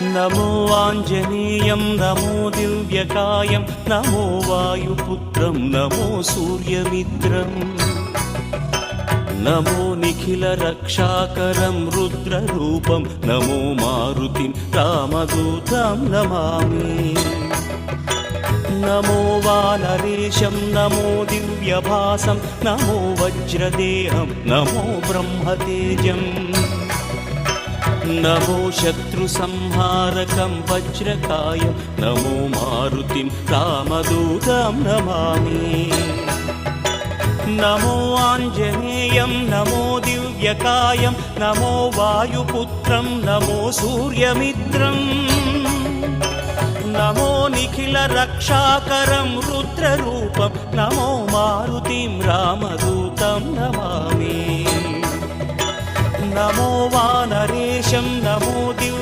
नमो आञ्जनेयं नमो दिव्यकायं नमो वायुपुत्रं नमो सूर्यमित्रम् नमो निखिलरक्षाकरं रुद्ररूपं नमो मारुतिं रामदूतं Namami नमो वानरेशं नमो दिव्यभासं नमो वज्रदेहं नमो ब्रह्मतेजम् नमो शत्रुसंहारकं वज्रकायं नमो मारुतिं रामदूतं Namami नमो आञ्जनेयं नमो दिव्यकायं नमो वायुपुत्रं नमो सूर्यमित्रम् नमो निखिलरक्षाकरं रुद्ररूपं नमो मारुतिं रामदूतं Namami नमो वानरेशं नमो